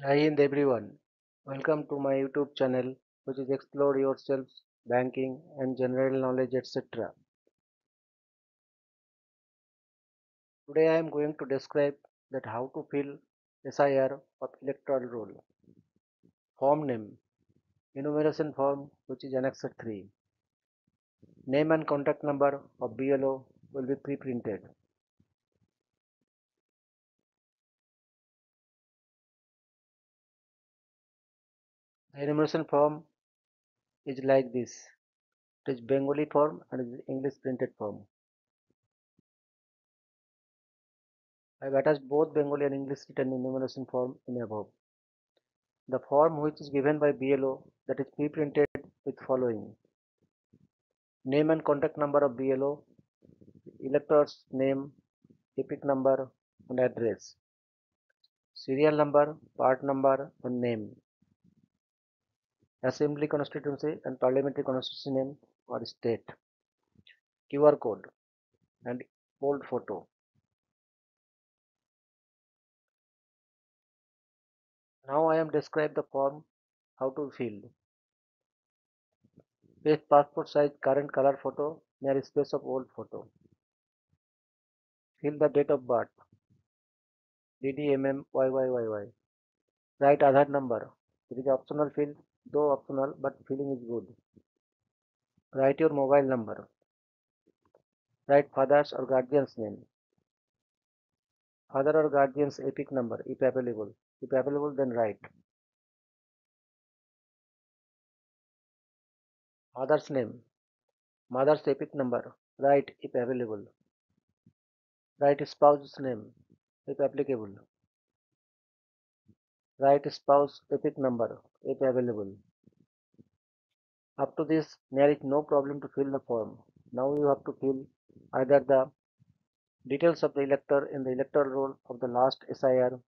Hi Hind everyone. Welcome to my YouTube channel which is Explore Yourself, Banking and General Knowledge etc. Today I am going to describe that how to fill SIR of electoral roll. Form name, enumeration form which is Annex 3. Name and contact number of BLO will be pre-printed. The enumeration form is like this. It is Bengali form and it is English printed form. I have attached both Bengali and English written enumeration form in above. The form which is given by BLO that is pre-printed with following: name and contact number of BLO, elector's name, epic number and address, serial number, part number and name, assembly constituency and parliamentary constituency name or state, QR code and bold photo. Now I am describe the form how to fill. Paste passport size current color photo near space of old photo. Fill the date of birth DDMMYYYY. Write Aadhaar number. It is optional field, though optional, but filling is good. Write your mobile number. Write father's or guardian's name. Father or guardian's epic number, if available. If available, then write. Mother's name. Mother's epic number. Write if available. Write spouse's name, if applicable. Write spouse epic number, if available. Up to this, there is no problem to fill the form. Now you have to fill either the details of the elector in the electoral roll of the last SIR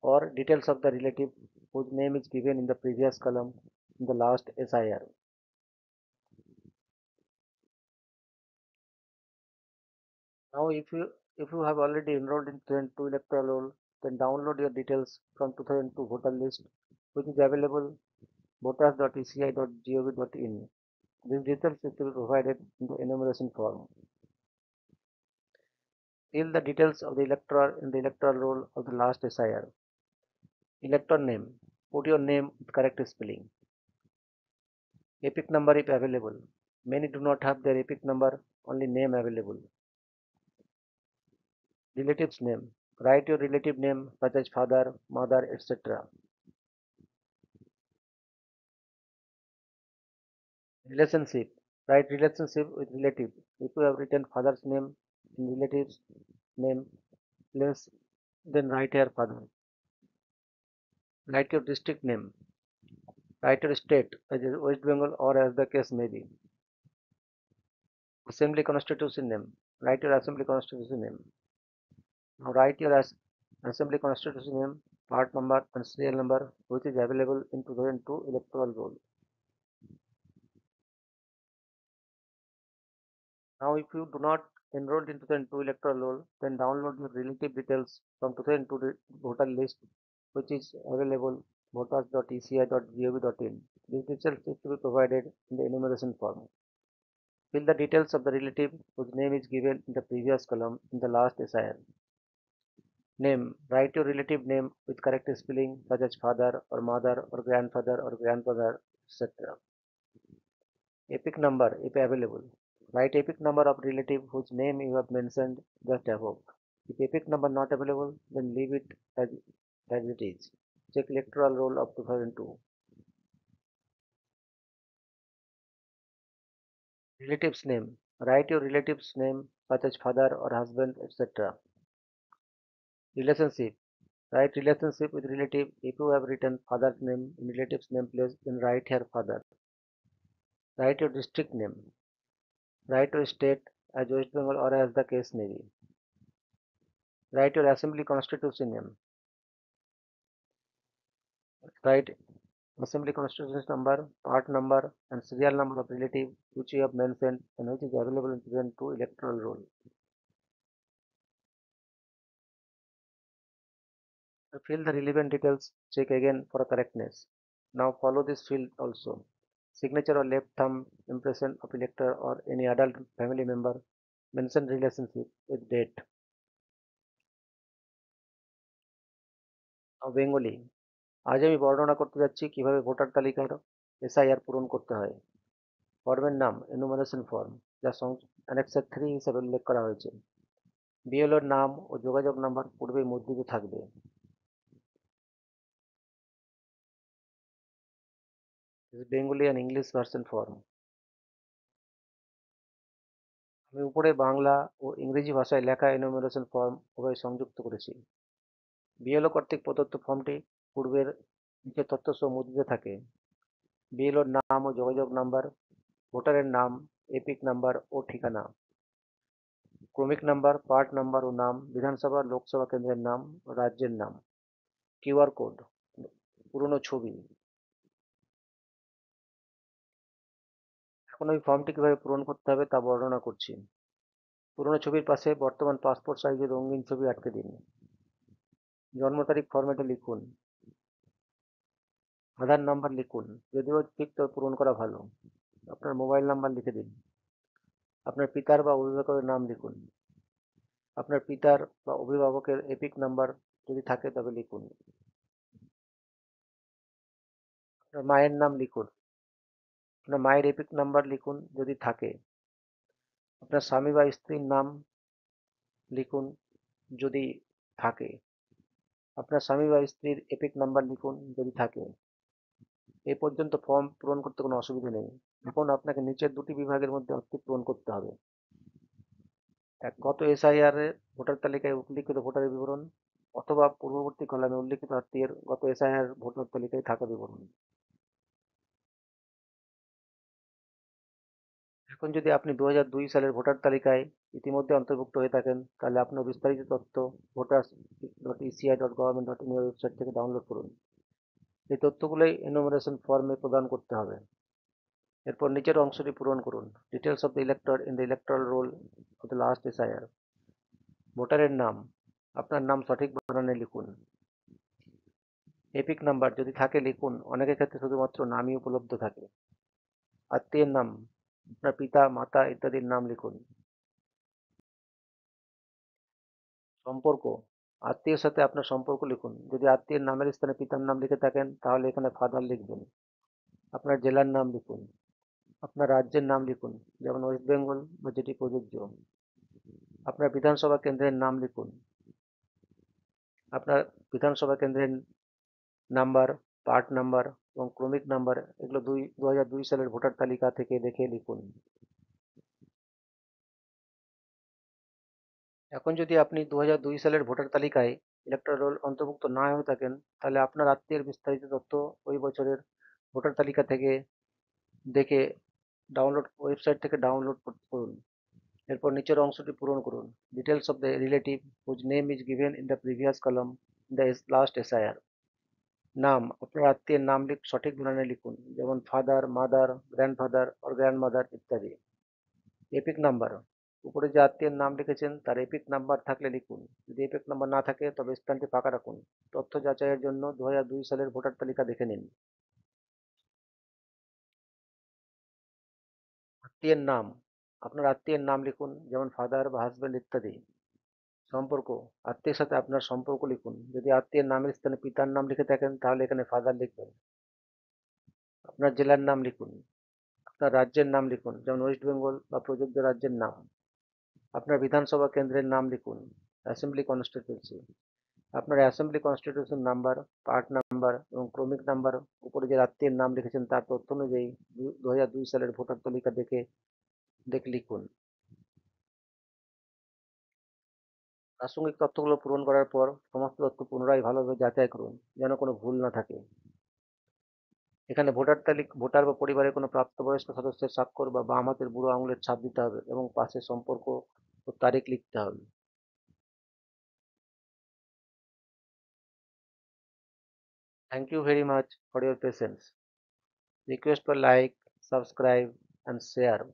or details of the relative whose name is given in the previous column in the last SIR. Now if you have already enrolled in 2002 electoral roll, then download your details from 2002 voter list which is available voters.eci.gov.in. These details will be provided in the enumeration form. Fill the details of the elector in the electoral roll of the last SIR. Elector name. Put your name with correct spelling. Epic number if available. Many do not have their epic number, only name available. Relative's name. Write your relative name such as father, mother, etc. Relationship. Write relationship with relative. If you have written father's name in relative's name, please then write here father. Write your district name. Write your state, as is West Bengal or as the case may be. Assembly constituency name. Write your assembly constituency name. Now write your assembly constituency name, part number and serial number which is available in 2002 electoral roll. Now if you do not enrolled in 2002 electoral roll, then download your relative details from 2002 voter list which is available voters.eci.gov.in. These details is to be provided in the enumeration form. Fill the details of the relative whose name is given in the previous column in the last SIR. Name. Write your relative name with correct spelling such as father or mother or grandfather, etc. Epic number if available. Write epic number of relative whose name you have mentioned just above. If epic number not available, then leave it as it is. Check electoral roll of 2002. Relative's name. Write your relative's name such as father or husband, etc. Relationship. Write relationship with relative. If you have written father's name in relative's name place, then write here father. Write your district name. Write your state as West Bengal or as the case may be. Write your assembly constituency name. Write assembly constituency number, part number and serial number of relative which you have mentioned and which is available in 2002 electoral roll. Fill the relevant details, check again for correctness. Now follow this field also. Signature or left thumb impression of elector or any adult family member. Mention relationship with date. Now Bengali. আজ আমি বর্ণনা করতে যাচ্ছি কিভাবে voter তালিকার SIR পূরণ করতে হয়। ফর্মের নাম এনুমারেশন ফর্ম, যা অ্যানেক্সার 3 হিসেবে উল্লেখ করা হয়েছে। বিএলওর নাম ও যোগাযোগ নাম্বার পূর্বেই মুদ্রিত থাকবে। Bengali and English version form. আমি উপরে বাংলা ও ইংরেজি ভাষায় লেখা এনুমারেশন ফর্ম উভয় সংযুক্ত করেছি। বিএলও কর্তৃক প্রদত্ত ফর্মটি পূর্বের নিচের তথ্য সহ মুদ্রিত থাকে। বিএলওর নাম ও যোগাযোগ নাম্বার, ভোটারের নাম, এপিক নাম্বার ও ঠিকানা, ক্রমিক নাম্বার, পার্ট নাম্বার ও নাম, বিধানসভা লোকসভা কেন্দ্রের নাম, রাজ্যের নাম, কিউআর কোড, পুরনো ছবি। এখন ওই ফর্মটি কিভাবে পূরণ করতে হবে তা বর্ণনা করছি। পুরনো ছবির পাশে বর্তমান পাসপোর্ট সাইজের রঙিন ছবি আটকে দিন। জন্ম তারিখ ফরম্যাটে লিখুন। আধার নাম্বার লিখুন, যদিও ঠিক তবে পূরণ করা ভালো। আপনার মোবাইল নাম্বার লিখে দিন। আপনার পিতার বা অভিভাবকের নাম লিখুন। আপনার পিতার বা অভিভাবকের এপিক নাম্বার যদি থাকে তবে লিখুন। আপনার মায়ের নাম লিখুন। আপনার মায়ের এপিক নাম্বার লিখুন যদি থাকে। আপনার স্বামী বা স্ত্রীর নাম লিখুন যদি থাকে। আপনার স্বামী বা স্ত্রীর এপিক নাম্বার লিখুন যদি থাকে। এই পর্যন্ত ফর্ম পূরণ করতে কোনো অসুবিধা নেই। এখন আপনাকে নিচের দুটি বিভাগের মধ্যে একটি পূরণ করতে হবে। এক, গত এসআইআর এর ভোটার তালিকায় উল্লিখিত ভোটারের বিবরণ অথবা পূর্ববর্তী কলামে উল্লিখিত প্রার্থীর গত এসআইআর ভোটার তালিকায় থাকা বিবরণ। এখন যদি আপনি 2002 সালের ভোটার তালিকায় ইতিমধ্যে অন্তর্ভুক্ত হয়ে থাকেন, তাহলে আপনার বিস্তারিত তথ্য voters.eci.gov.in ওয়েবসাইট থেকে ডাউনলোড করুন। এই তথ্যগুলোই এনুমারেশন ফর্মে প্রদান করতে হবে। এরপর নিচের অংশটি পূরণ করুন। Details of the elector in the electoral roll of the last SIR. ভোটারের নাম, আপনার নাম সঠিক বানানে লিখুন। এপিক নাম্বার যদি থাকে লিখুন, অনেকের ক্ষেত্রে শুধুমাত্র নামই উপলব্ধ থাকে। আত্মীয়ের নাম, আপনার পিতা, মাতা ইত্যাদির নাম লিখুন। সম্পর্ক, আত্মীয়ের সাথে আপনার সম্পর্ক লিখুন। যদি আত্মীয়ের নামের স্থানে পিতার নাম লিখে থাকেন তাহলে এখানে ফাদার লিখবেন। আপনার জেলার নাম লিখুন। আপনার রাজ্যের নাম লিখুন, যেমন ওয়েস্ট বেঙ্গল বা যেটি প্রযোজ্য। আপনার বিধানসভা কেন্দ্রের নাম লিখুন। আপনার বিধানসভা কেন্দ্রের নাম্বার, পার্ট নাম্বার এবং ক্রমিক নাম্বার এগুলো 2002 সালের ভোটার তালিকা থেকে দেখে লিখুন। এখন যদি আপনি 2002 সালের ভোটার তালিকায় ইলেকট্রাল রোল অন্তর্ভুক্ত না হয়ে থাকেন, তাহলে আপনার আত্মীয়ের বিস্তারিত তথ্য ওই বছরের ভোটার তালিকা থেকে দেখে ওয়েবসাইট থেকে ডাউনলোড করুন। এরপর নিচের অংশটি পূরণ করুন। Details of the relative whose name is given in the previous column in the last SIR. নাম, আপনার আত্মীয়ের নাম সঠিক বানানে লিখুন, যেমন father, mother, grandfather or grandmother ইত্যাদি। এপিক নাম্বার, উপরে যে আত্মীয়ের নাম লিখেছেন তার এপিক নাম্বার থাকলে লিখুন। যদি এপিক নাম্বার না থাকে তবে স্থানটি ফাঁকা রাখুন। তথ্য যাচাইয়ের জন্য 2002 সালের ভোটার তালিকা দেখে নিন। আত্মীয়ের নাম, আপনার আত্মীয়ের নাম লিখুন, যেমন ফাদার বা হাজব্যান্ড ইত্যাদি। সম্পর্ক, আত্মীয়ের সাথে আপনার সম্পর্ক লিখুন। যদি আত্মীয়ের নামের স্থানে পিতার নাম লিখে থাকেন তাহলে এখানে ফাদার লিখবেন। আপনার জেলার নাম লিখুন। আপনার রাজ্যের নাম লিখুন, যেমন ওয়েস্ট বেঙ্গল বা প্রযোজ্য রাজ্যের নাম। আপনার বিধানসভা কেন্দ্রের নাম লিখুন, অ্যাসেম্বলি কনস্টিটিউন্সি। আপনার assembly constitution number, part number এবং ক্রমিক নাম্বার উপরে যে আত্মীয়ের নাম লিখেছেন তার তথ্য অনুযায়ী 2002 সালের ভোটার তালিকা দেখে লিখুন। প্রাসঙ্গিক তথ্যগুলো পূরণ করার পর সমস্ত তথ্য পুনরায় ভালোভাবে যাচাই করুন যেন কোনো ভুল না থাকে। এখানে ভোটার বা পরিবারের কোনো প্রাপ্তবয়স্ক সদস্যের স্বাক্ষর বা বাম হাতের বুড়ো আঙুলের ছাপ দিতে হবে এবং পাশে সম্পর্ক ও তারিখ লিখতে হবে। Thank you very much for your patience. Request for like, subscribe and share.